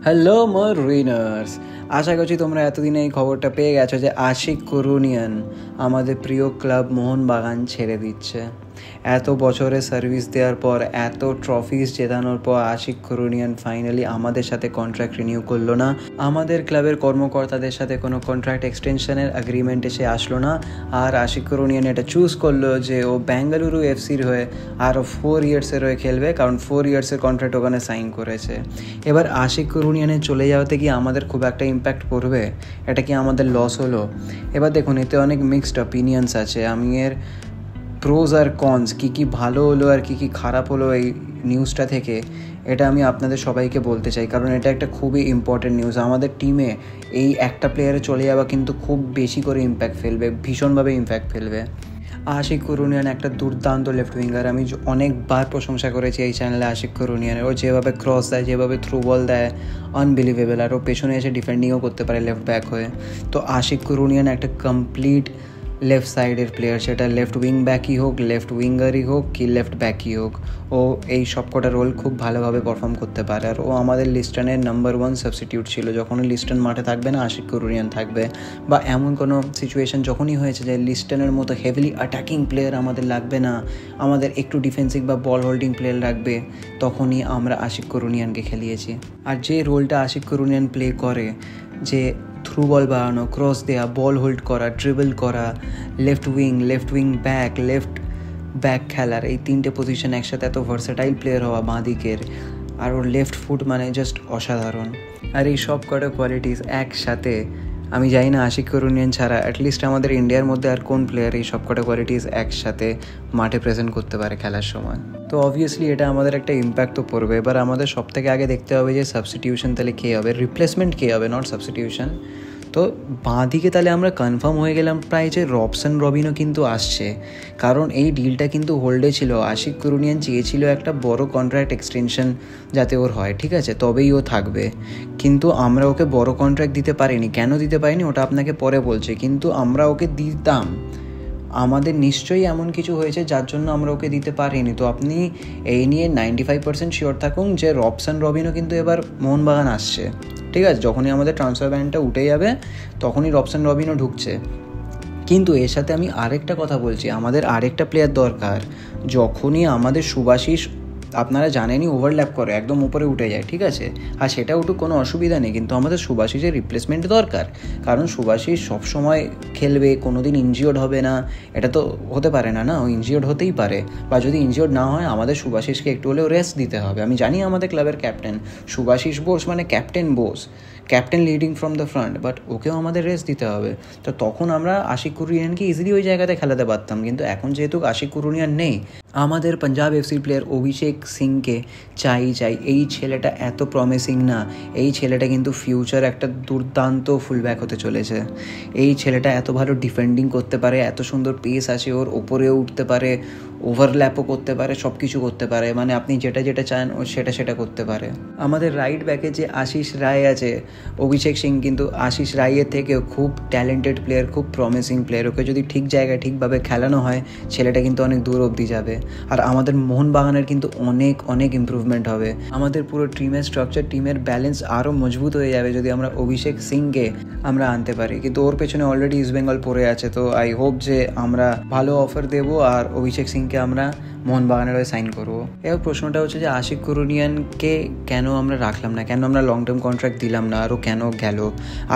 Hello মরিনার্স, আশা করছি তোমরা এতদিনে এই খবরটা পেয়ে গেছো যে আশিক কুরুনিয়ান আমাদের প্রিয় ক্লাব মোহনবাগান ছেড়ে দিচ্ছে। এত বছরে সার্ভিস দেওয়ার পর, এত ট্রফিস জেতানোর পর আশিক কুরুনিয়ান ফাইনালি আমাদের সাথে কন্ট্রাক্ট রিনিউ করলো না। আমাদের ক্লাবের কর্মকর্তাদের সাথে কোনো কন্ট্রাক্ট এক্সটেনশনের অ্যাগ্রিমেন্ট এসে আসলো না। আর আশিক কুরুনিয়ান এটা চুজ করলো যে ও বেঙ্গালুরু এফসির হয়ে আরও 4 ইয়ার্সের হয়ে খেলবে, কারণ 4 ইয়ার্সের কন্ট্রাক্ট ওখানে সাইন করেছে। এবার আশিক কুরুনিয়ানের চলে যাওয়াতে কি আমাদের খুব একটা ইম্প্যাক্ট পড়বে? এটা কি আমাদের লস হলো? এবার দেখুন, এতে অনেক মিক্সড অপিনিয়ন্স আছে। আমি এর প্রোজ আর কনস, কী ভালো হলো আর কী খারাপ হলো এই নিউজটা থেকে, এটা আমি আপনাদের সবাইকে বলতে চাই, কারণ এটা একটা খুবই ইম্পর্টেন্ট নিউজ। আমাদের টিমে এই একটা প্লেয়ারে চলে যাওয়া কিন্তু খুব বেশি করে ইম্প্যাক্ট ফেলবে, ভীষণভাবে ইম্প্যাক্ট ফেলবে। আশিক কুরুনিয়ান একটা দুর্দান্ত লেফট উইঙ্গার। আমি অনেকবার প্রশংসা করেছি এই চ্যানেলে আশিক কুরুনিয়ানের। ও যেভাবে ক্রস দেয়, যেভাবে থ্রু বল দেয়, আনবিলিভেবল। আর ও পেছনে এসে ডিফেন্ডিংও করতে পারে লেফট ব্যাক হয়ে। তো আশিক কুরুনিয়ান একটা কমপ্লিট লেফট সাইডের প্লেয়ার, সেটা লেফট উইং ব্যাকই হোক, লেফট উইঙ্গারই হোক কি লেফট ব্যাকই হোক, ও এই সবকটা রোল খুব ভালোভাবে পারফর্ম করতে পারে। আর ও আমাদের লিস্টনের নাম্বার 1 সাবস্টিটিউট ছিল। যখনই লিস্টন মাঠে থাকবে না, আশিক কুরুনিয়ান থাকবে। বা এমন কোনো সিচুয়েশন যখনই হয়েছে যে লিস্টনের মতো হেভিলি অ্যাটাকিং প্লেয়ার আমাদের লাগবে না, আমাদের একটু ডিফেন্সিভ বা বল হোল্ডিং প্লেয়ার লাগবে, তখনই আমরা আশিক কুরুনিয়ানকে খেলিয়েছি। আর যে রোলটা আশিক কুরুনিয়ান প্লে করে, যে থ্রু বল বাড়ানো, ক্রস দেওয়া, বল হোল্ড করা, ড্রিবল করা, left wing back, left back খেলার, এই 3টে পজিশন একসাথে এত ভার্সেটাইল প্লেয়ার হওয়া বাঁ দিকের, আর ওর লেফট ফুট মানে জাস্ট অসাধারণ। আর এই সব কটা কোয়ালিটিস একসাথে, আমি জানি না আশিক কুরুনিয়ান ছাড়া অ্যাটলিস্ট আমাদের ইন্ডিয়ার মধ্যে আর কোন প্লেয়ার এই সব কটা কোয়ালিটিস একসাথে মাঠে প্রেজেন্ট করতে পারে খেলার সময়। তো অবভিয়াসলি এটা আমাদের একটা ইম্প্যাক্ট তো পড়বে। এবার আমাদের সব থেকে আগে দেখতে হবে যে সাবস্টিটিউশন তাহলে কে হবে, রিপ্লেসমেন্ট কে হবে, নট সাবস্টিটিউশন। তো বাঁ দিকে তাহলে আমরা কনফার্ম হয়ে গেলাম প্রায় যে রবসন রবিনও কিন্তু আসছে, কারণ এই ডিলটা কিন্তু হোল্ডে ছিল। আশিক কুরুনিয়ান চেয়েছিল একটা বড় কন্ট্রাক্ট এক্সটেনশন যাতে ওর হয়, ঠিক আছে, তবেই ও থাকবে। কিন্তু আমরা ওকে বড় কন্ট্রাক্ট দিতে পারিনি। কেন দিতে পারিনি ওটা আপনাকে পরে বলছে, কিন্তু আমরা ওকে দিতাম। আমাদের নিশ্চয়ই এমন কিছু হয়েছে যার জন্য আমরা ওকে দিতে পারিনি। তো আপনি এই নিয়ে 95% শিওর থাকুন যে রবসন রবিনও কিন্তু এবার মোহনবাগান আসছে, ঠিক আছে। যখনই আমাদের ট্রান্সফার ব্যানটা উঠে যাবে তখনই রবসন রবিনও ঢুকছে। কিন্তু এর সাথে আমি আরেকটা কথা বলছি, আমাদের আরেকটা প্লেয়ার দরকার। যখনই আমাদের সুভাশিস, আপনারা জানেনই, ওভারল্যাপ করে একদম উপরে উঠে যায়, ঠিক আছে, আর সেটা উঠুক, কোনো অসুবিধা নেই, কিন্তু আমাদের সুভাশিসের রিপ্লেসমেন্ট দরকার। কারণ সুভাশিস সবসময় খেলবে, কোনো দিন ইনজিওর্ড হবে না, এটা তো হতে পারে না, ও ইনজিওর্ড হতেই পারে। বা যদি ইনজিওর্ড না হয়, আমাদের সুভাশিসকে একটু হলেও রেস্ট দিতে হবে। আমি জানি আমাদের ক্লাবের ক্যাপ্টেন সুভাশিস বোস, মানে captain Bose, captain leading from the front, but ওকেও আমাদের রেস্ট দিতে হবে। তো তখন আমরা আশিক কুরুনিয়ানকে ইজিলি ওই জায়গাতে খেলাতে পারতাম। কিন্তু এখন যেহেতু আশিক কুরুনিয়ান নেই, আমাদের পাঞ্জাব এফসির প্লেয়ার অভিষেক সিংকে চাই। এই ছেলেটা এত প্রমিসিং না, এই ছেলেটা কিন্তু ফিউচার একটা দুর্দান্ত ফুলব্যাক হতে চলেছে। এই ছেলেটা এত ভালো ডিফেন্ডিং করতে পারে, এত সুন্দর পেস আছে ওর, ওপরেও উঠতে পারে, ওভারল্যাপও করতে পারে, সব কিছু করতে পারে, মানে আপনি যেটা চান ও সেটা করতে পারে। আমাদের রাইট ব্যাকে যে আশিস রায় আছে, অভিষেক সিং কিন্তু আশিস রায়ের থেকেও খুব ট্যালেন্টেড প্লেয়ার, খুব প্রমিসিং প্লেয়ার। ওকে যদি ঠিক জায়গায় ঠিকভাবে খেলানো হয়, ছেলেটা কিন্তু অনেক দূর অবধি যাবে। আর আমাদের মোহনবাগানের কিন্তু অনেক ইমপ্রুভমেন্ট হবে। আমাদের পুরো টিমের স্ট্রাকচার, টিমের ব্যালেন্স আরও মজবুত হয়ে যাবে যদি আমরা অভিষেক সিংকে আমরা আনতে পারি। কিন্তু ওর পেছনে অলরেডি ইস্ট বেঙ্গল পড়ে আছে। তো আই হোপ যে আমরা ভালো অফার দেবো আর অভিষেক সিংকে আমরা মোহনবাগানের হয়ে সাইন করবো। এবার প্রশ্নটা হচ্ছে যে আশিক কুরুনিয়ানকে কেন আমরা রাখলাম না, কেন আমরা লং টার্ম কন্ট্রাক্ট দিলাম না, আরও কেন গেল।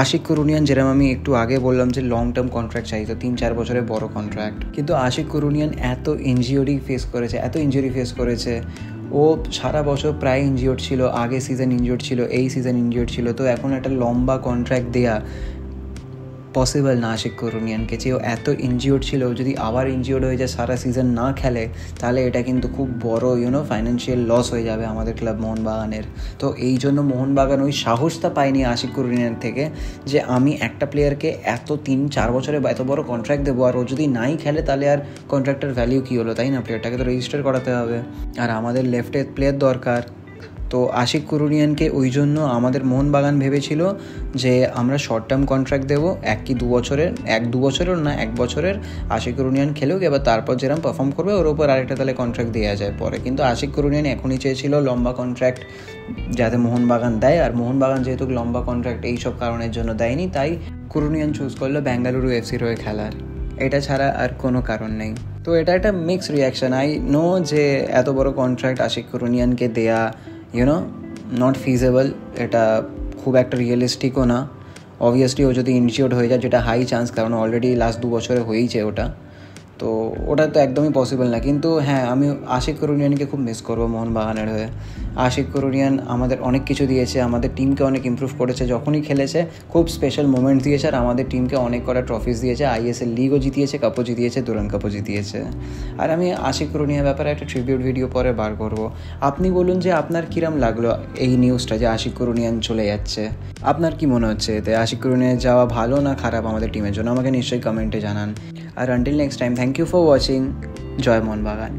আশিক কুরুনিয়ান, যেরকম আমি একটু আগে বললাম যে লং টার্ম কন্ট্রাক্ট চাই, তো 3-4 বছরের বড় কন্ট্রাক্ট। কিন্তু আশিক কুরুনিয়ান এত ইনজিওরি ফেস করেছে, ও সারা বছর প্রায় ইনজিওর্ড ছিল, আগে সিজন ইনজিওর্ড ছিল, এই সিজন ইনজিওর্ড ছিল। তো এখন একটা লম্বা কন্ট্রাক্ট দেয়া পসিবল না আশিক কুরুনিয়ানকে। যে ও এত ইনজিওর্ড ছিল, যদি আবার ইনজিওর্ড হয়ে যায়, সারা সিজন না খেলে, তাহলে এটা কিন্তু খুব বড় ফাইন্যান্সিয়াল লস হয়ে যাবে আমাদের ক্লাব মোহনবাগানের। তো এই জন্য মোহনবাগান ওই সাহসটা পায়নি আশিক কুরুনিয়ান থেকে যে আমি একটা প্লেয়ারকে এত 3-4 বছরে এত বড় কন্ট্রাক্ট দেবো, আর ও যদি নাই খেলে তাহলে আর কন্ট্রাক্টের ভ্যালিউ কী হলো, তাই না? প্লেয়ারটাকে তো রেজিস্টার করাতে হবে। আর আমাদের লেফটে প্লেয়ার দরকার, তো আশিক কুরুনিয়ানকে ওই জন্য আমাদের মোহনবাগান ভেবেছিল যে আমরা শর্ট টার্ম কন্ট্রাক্ট দেবো 1-2 বছরের, 1-2 বছরের না 1 বছরের। আশিক কুরুনিয়ান খেলুক, এবার তারপর যেরকম পারফর্ম করবে ওর উপর আরেকটা তাহলে কন্ট্রাক্ট দেওয়া যায় পরে। কিন্তু আশিক কুরুনিয়ান এখনই চেয়েছিল লম্বা কন্ট্রাক্ট যাতে মোহনবাগান দেয়, আর মোহনবাগান যেহেতু লম্বা কন্ট্রাক্ট এইসব কারণের জন্য দেয়নি, তাই কুরুনিয়ান চুজ করলো বেঙ্গালুরু এফসির হয়ে খেলার। এটা ছাড়া আর কোনো কারণ নেই। তো এটা একটা মিক্সড রিয়াকশান। আই নো যে এত বড় কন্ট্রাক্ট আশিক কুরুনিয়ানকে দেয়া নট ফিজেবল, এটা খুব একটা রিয়েলিস্টিকও না। অবভিয়াসলি ও যদি ইনজিওর্ড হয়ে যায়, যেটা হাই চান্স, কারণ অলরেডি লাস্ট 2 বছরে হয়েইছে ওটা, তো ওটা তো একদমই পসিবল না। কিন্তু হ্যাঁ, আমি আশিক কুরুনিয়ানকে খুব মিস করবো মোহনবাগানের হয়ে। আশিক কুরুনিয়ান আমাদের অনেক কিছু দিয়েছে, আমাদের টিমকে অনেক ইমপ্রুভ করেছে, যখনই খেলেছে খুব স্পেশাল মোমেন্টস দিয়েছে, আর আমাদের টিমকে অনেক কটা ট্রফিস দিয়েছে, আইএসএল লিগও জিতিয়েছে, কাপও জিতিয়েছে, দুরান কাপও জিতিয়েছে। আর আমি আশিক কুরুনিয়ার ব্যাপারে একটা ট্রিবিউট ভিডিও পরে বার করব। আপনি বলুন যে আপনার কিরম লাগলো এই নিউজটা যে আশিক কুরুনিয়ান চলে যাচ্ছে? আপনার কি মনে হচ্ছে এতে আশিক কুরুনিয়ান যাওয়া ভালো না খারাপ আমাদের টিমের জন্য? আমাকে নিশ্চয়ই কমেন্টে জানান। আর until next time, thank you for watching. জয় মোহনবাগান।